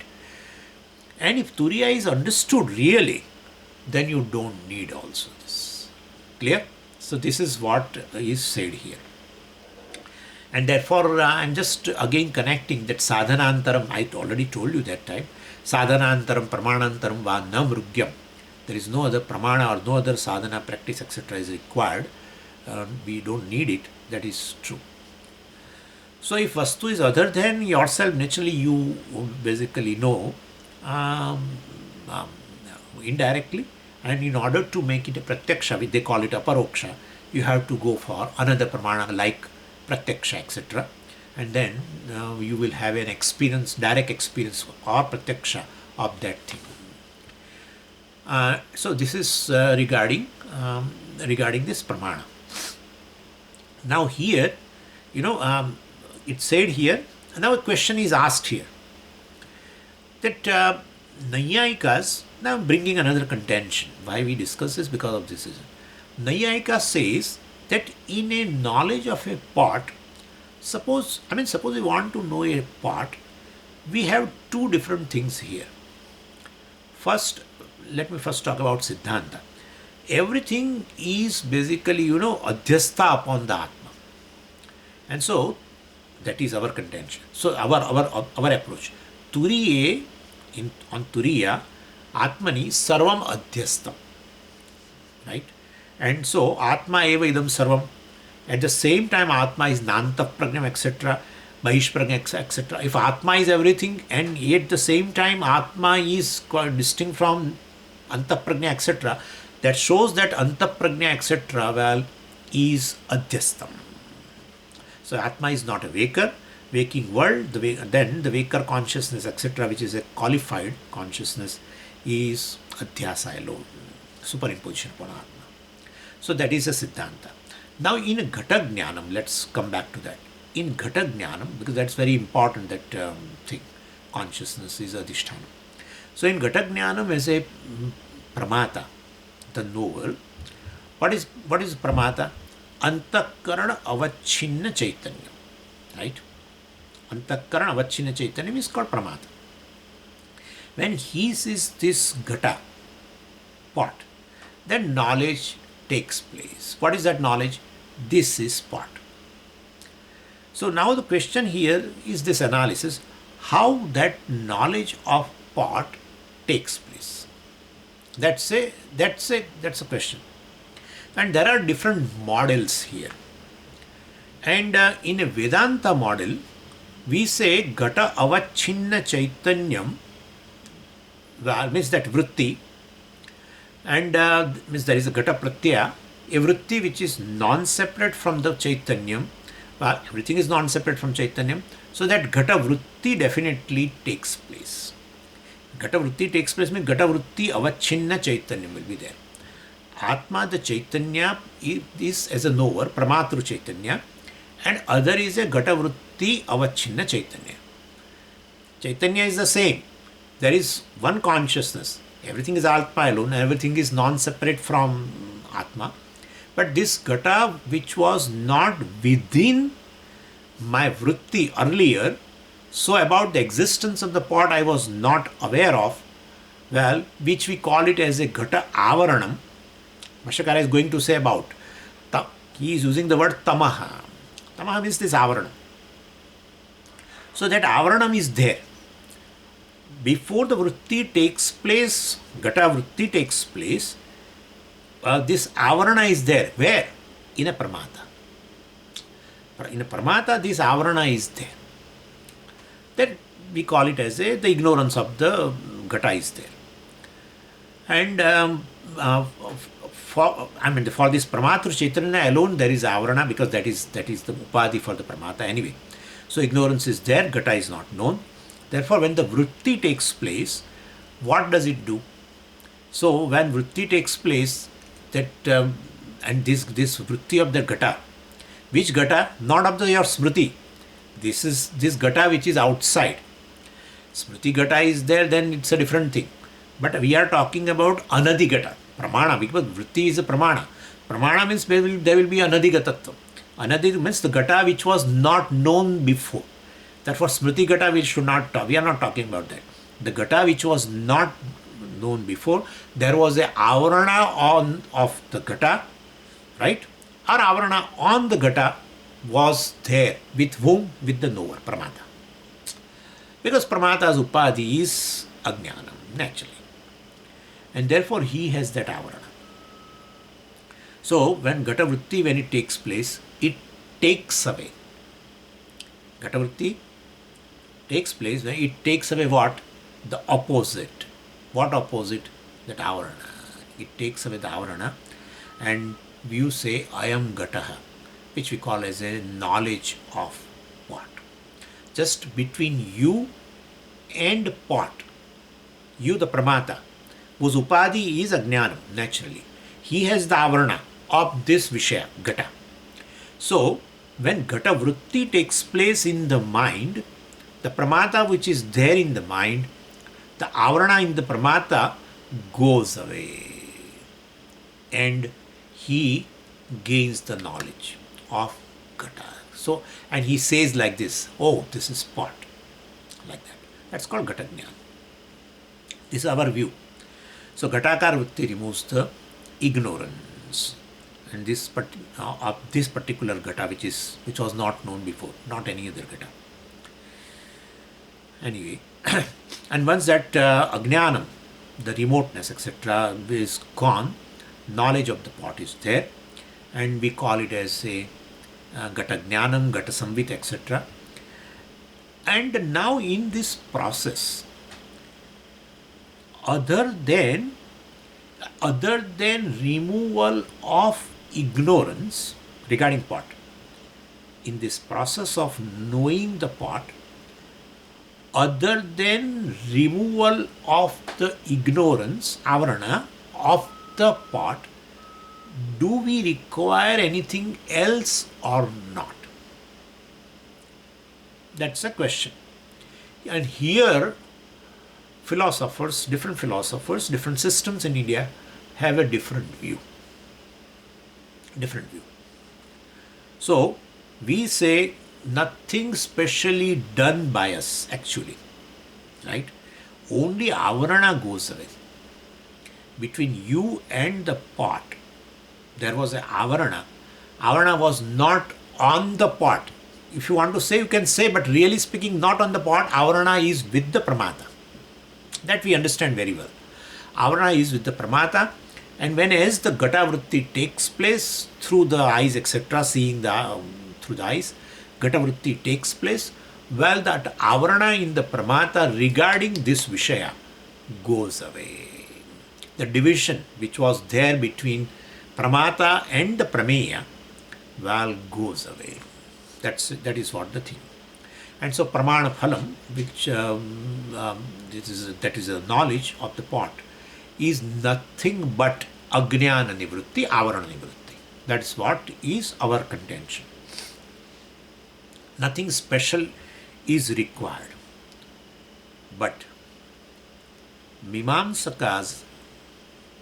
Speaker 1: And if Turīya is understood really, then you don't need also this. Clear? So this is what is said here. And therefore I am just again connecting that sadhanantaram, I already told you that time, sadhanantaram pramanantaram va na mrugyam. There is no other pramana or no other sadhana practice, etc. is required. We don't need it. That is true. So if vastu is other than yourself, naturally you basically know indirectly, and in order to make it a pratyaksha, which they call it aparokṣa, you have to go for another pramana like pratyaksha, etc. And then you will have an experience, direct experience or pratyaksha of that thing. So this is regarding this pramana. Now here, it's said here, now a question is asked here, that Naiyayikas, now I'm bringing another contention. Why we discuss this? Because of this reason. Naiyayika says that in a knowledge of a pot, suppose we want to know a pot, we have two different things here. First, let me first talk about Siddhanta. Everything is basically, Adhyāsa upon the Atma. And so, that is our contention. So, our approach. Turīya, on Turīya, Atmani sarvam adhyastam. Right? And so, Atma eva idam sarvam. At the same time, Atma is nanta pragnam, etc., bahishprajna, etc. If Atma is everything, and yet the same time Atma is quite distinct from antaprajna, etc., that shows that antaprajna, etc., is adhyastam. So Atma is not a waking world, then the waker consciousness, etc., which is a qualified consciousness, is Adhyāsa alone, superimposition upon Atma. So that is a Siddhanta. Now in a Ghata Jnanam, let's come back to that. in Ghata Jnanam, because that's very important, that thing, consciousness is Adhiṣṭhāna. So in Ghata Jnanam as a Pramata, the knower, what is Pramata? Antakarana avachinna chaitanya. Right? Antakarana avachinna chaitanya is called Pramata. When he sees this Ghata, pot, then knowledge takes place. What is that knowledge? This is pot. So now the question here is this analysis, how that knowledge of pot takes place. That's a question. And there are different models here. And in a Vedanta model, we say Ghata avachinna chaitanyam, means that vritti, and means there is a Ghata pratyaya, a vritti which is non-separate from the chaitanyam. Well, everything is non-separate from chaitanyam, so that Ghata vritti definitely takes place. Ghata vritti takes place means Ghata vritti avachinna chaitanyam will be there. Atma, the Chaitanya, is as a knower, Pramatru Chaitanya, and other is a Ghata vritti avachinna Chaitanya. Chaitanya is the same. There is one consciousness. Everything is Atma alone, everything is non-separate from Atma. But this Ghata, which was not within my vritti earlier, so about the existence of the pot I was not aware of, well, which we call it as a Ghata avaranam. Bhāṣyakara is going to say about, he is using the word tamaha. Tamaha means this avaranam. So that avaranam is there. Before the vritti takes place, Ghata vritti takes place, this avarana is there. Where? In a Pramata. In a Pramata, this avarana is there. That we call it as the ignorance of the Ghata is there. And for this Pramatru Chaitanya alone, there is avarana, because that is the upadhi for the Pramata anyway. So ignorance is there, Ghata is not known. Therefore, when the vritti takes place, what does it do? So when vritti takes place, that and this vritti of the Ghata, which Ghata? Not of your smriti. This is this Ghata which is outside. Smriti Ghata is there, then it's a different thing. But we are talking about Anadi Ghata, Pramana, because vritti is a Pramana. Pramana means there will be Anadi Gatattva. Anadi means the Ghata which was not known before. Therefore, Smriti Ghata we are not talking about that. The Ghata which was not known before, there was a avarana of the Ghata, right? Or avarana on the Ghata was there. With whom? With the knower, Pramata. Because Pramata's upadhi is ajnanam, naturally. And therefore, he has that avarana. So, when Ghata vritti, when it takes place, it takes away. Ghata vritti takes place when it takes away what? The opposite. What opposite? That avarana. It takes away the avarana, and you say, I am Ghataha, which we call as a knowledge of what? Just between you and pot. You, the Pramata, whose upadhi is ajnanam, naturally. He has the avarana of this Vishaya, Ghata. So, when Ghata vritti takes place in the mind, the Pramata which is there in the mind, the avarana in the Pramata goes away. And he gains the knowledge of Ghata. So, and he says like this, oh, this is pot. Like that. That's called Ghata Jnana. This is our view. So, Ghatakar vritti removes the ignorance. And this particular Ghata which was not known before, not any other Ghata. Anyway, and once that ajnanam, the remoteness, etc., is gone, knowledge of the pot is there, and we call it as a Ghata Jnanam, Ghata Samvit, etc. And now in this process, other than removal of ignorance regarding pot, in this process of knowing the pot, other than removal of the ignorance, avarana, of the pot, do we require anything else or not? That's a question. And here, different philosophers, different systems in India have a different view. So, we say nothing specially done by us actually, right? Only avarana goes away. Between you and the pot, there was an avarana. Avarana was not on the pot. If you want to say, you can say, but really speaking, not on the pot. Avarana is with the pramata. That we understand very well. Avarana is with the pramata, and when as the gata vritti takes place through the eyes, etc., seeing through the eyes, gata vritti takes place, well, that avarana in the pramata regarding this vishaya goes away. The division which was there between pramata and the prameya, well, goes away. That is what the thing. And so pramana phalam, which that is a knowledge of the pot, is nothing but ajnana nivritti, avarana nivritti. That is what is our contention. Nothing special is required. But Mimamsakas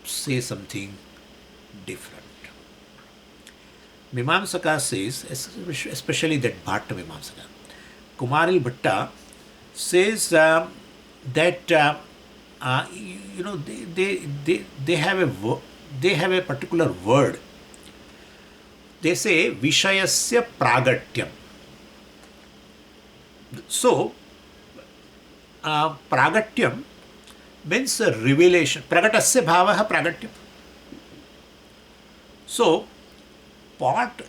Speaker 1: say something different. Mimamsaka says, especially that Bhatta Mimamsaka, Kumaril Bhatta says that they have a particular word. They say Vishayasya Pragatyam. So Pragatyam means a revelation. Pragatasya bhavaha pragatyam. So pot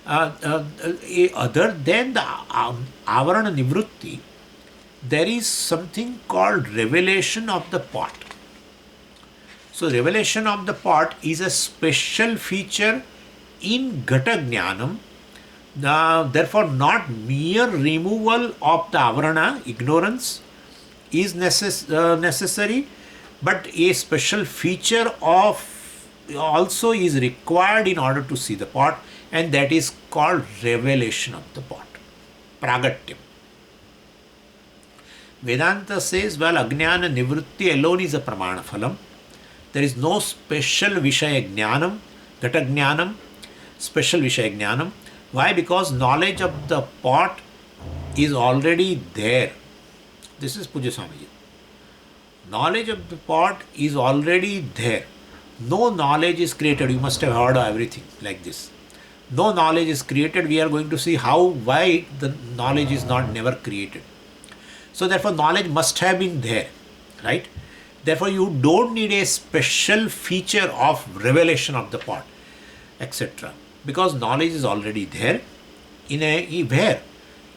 Speaker 1: other than the avarana nivritti, there is something called revelation of the pot. So revelation of the pot is a special feature in gata jnanam. Therefore, not mere removal of the avarana, ignorance, is necessary, but a special feature of also is required in order to see the pot, and that is called revelation of the pot, pragatyam. Vedanta says, well, ajnana nivritti alone is a pramana phalam. There is no special vishaya jnanam, gata jnanam, special vishaya jnanam. Why? Because knowledge of the pot is already there. This is Puja Swamiji. Knowledge of the pot is already there. No knowledge is created. You must have heard of everything like this. No knowledge is created. We are going to see why the knowledge is not never created. So therefore knowledge must have been there, right? Therefore you don't need a special feature of revelation of the pot, etc. Because knowledge is already there. Where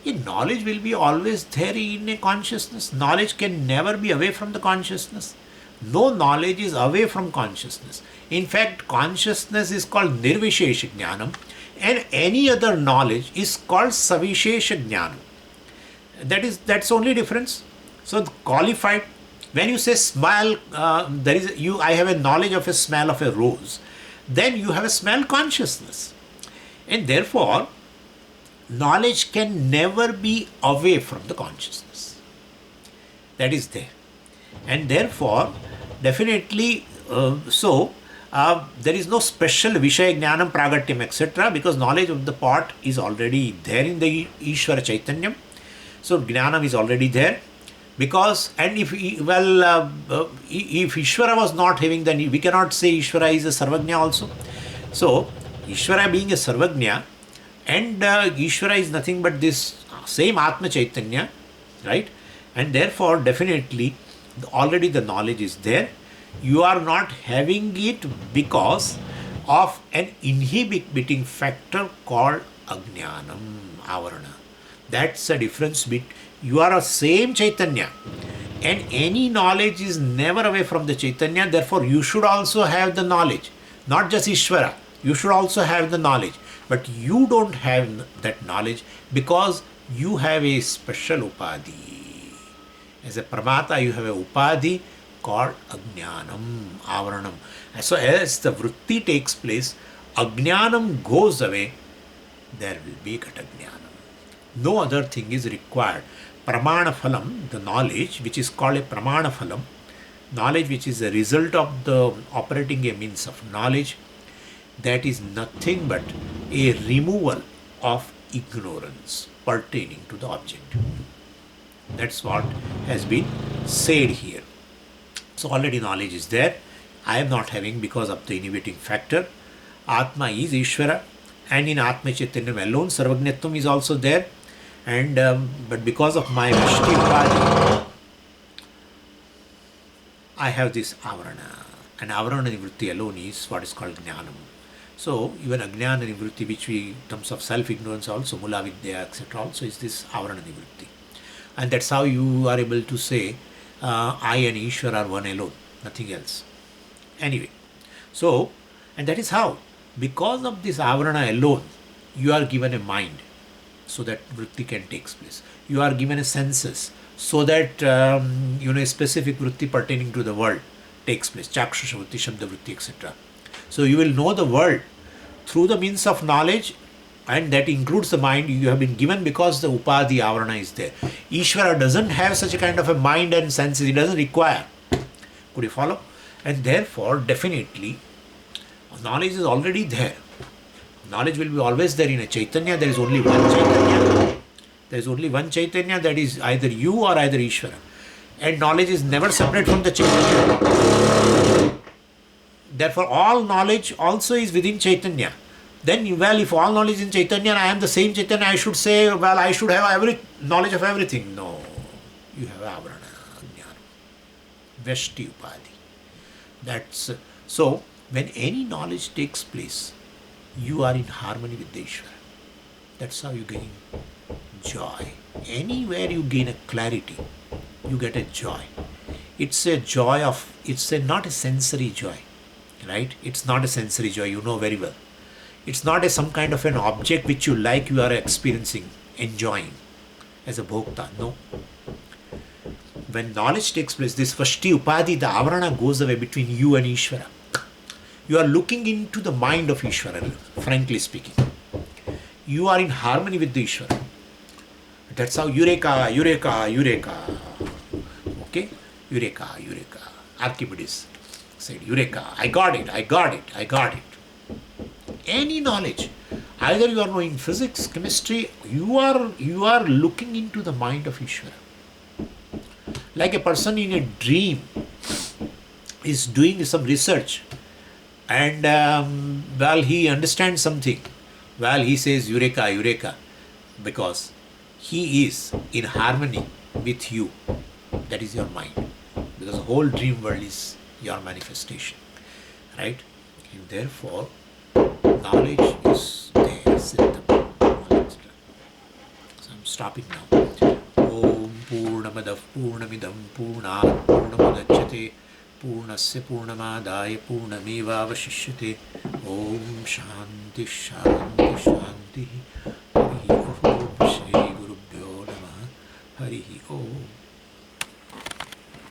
Speaker 1: knowledge will be always there in a consciousness. Knowledge can never be away from the consciousness. No knowledge is away from consciousness. In fact, consciousness is called nirvishesha jnanam, and any other knowledge is called savishesha jnanam. That's only difference. So qualified. When you say smell, I have a knowledge of a smell of a rose, then you have a smell consciousness. And therefore, knowledge can never be away from the consciousness. That is there. And therefore, definitely, there is no special Vishaya Jnanam Pragatyam, etc. because knowledge of the pot is already there in the Ishvara Chaitanyam. So, Jnanam is already there. Because, and if Ishvara was not having, then we cannot say Ishvara is a Sarvagnya also. So, Ishvara being a Sarvagnya, and Ishvara is nothing but this same Atma Chaitanya, right? And therefore, definitely, already the knowledge is there. You are not having it because of an inhibiting factor called Ajnanam, Avarana. That's a difference between, you are a same Chaitanya, and any knowledge is never away from the Chaitanya. Therefore, you should also have the knowledge, not just Ishvara. You should also have the knowledge, but you don't have that knowledge because you have a special upadhi. As a pramata, you have a upadhi called ajnanam, avaranam. And so as the vritti takes place, ajnanam goes away, there will be gata jnanam. No other thing is required. Pramāṇa phalam, the knowledge which is called a Pramāṇa phalam, knowledge which is a result of the operating a means of knowledge, that is nothing but a removal of ignorance pertaining to the object. That's what has been said here. So already knowledge is there. I am not having because of the inhibiting factor. Atma is Ishvara, and in Atma Chaitanyam alone Sarvajñatvam is also there. And but because of my Vishti Upadhi, I have this avarana, and avarana nivritti alone is what is called jnanam. So even ajnana nivritti, which we in terms of self-ignorance also, mula vidya, etc., also is this avarana nivritti. And that's how you are able to say I and Ishwar are one alone, nothing else. Anyway, so, and that is how, because of this avarana alone, you are given a mind, so that vritti can take place. You are given a senses, so that a specific vritti pertaining to the world takes place. Chakshusha vritti, shabda vritti, etc. So you will know the world through the means of knowledge, and that includes the mind you have been given because the upadhi avarana is there. Ishvara doesn't have such a kind of a mind and senses, he doesn't require. Could you follow? And therefore, definitely, knowledge is already there. Knowledge will be always there in a Chaitanya. There is only one Chaitanya. There is only one Chaitanya, that is either you or either Ishvara. And knowledge is never separate from the Chaitanya. Therefore, all knowledge also is within Chaitanya. Then, well, if all knowledge is in Chaitanya and I am the same Chaitanya, I should say, well, I should have every knowledge of everything. No. You have avarana, jnana, veshti upadhi. That's so, when any knowledge takes place, you are in harmony with the Ishvara. That's how you gain joy. Anywhere you gain a clarity, you get a joy. It's a joy of, not a sensory joy, right? It's not a sensory joy, you know very well. It's not some kind of an object which you like, you are experiencing, enjoying as a bhokta. No. When knowledge takes place, this vashti upadhi, the avarana goes away between you and Ishvara. You are looking into the mind of Ishvara, frankly speaking. You are in harmony with the Ishvara. That's how Eureka, Eureka, Eureka. Okay? Eureka, Eureka. Archimedes said, Eureka, I got it, I got it, I got it. Any knowledge, either you are knowing physics, chemistry, you are looking into the mind of Ishvara. Like a person in a dream is doing some research, and well, he understands something. Well, he says Eureka, Eureka, because he is in harmony with you. That is your mind. Because the whole dream world is your manifestation. Right? And therefore, knowledge is there. So I'm stopping now. Om Purnamadav Purnamidam Purnat Purnamadachyate Purnasya Purnamadaya Purnameva Vashishyate. Om Shanti Shanti Shanti.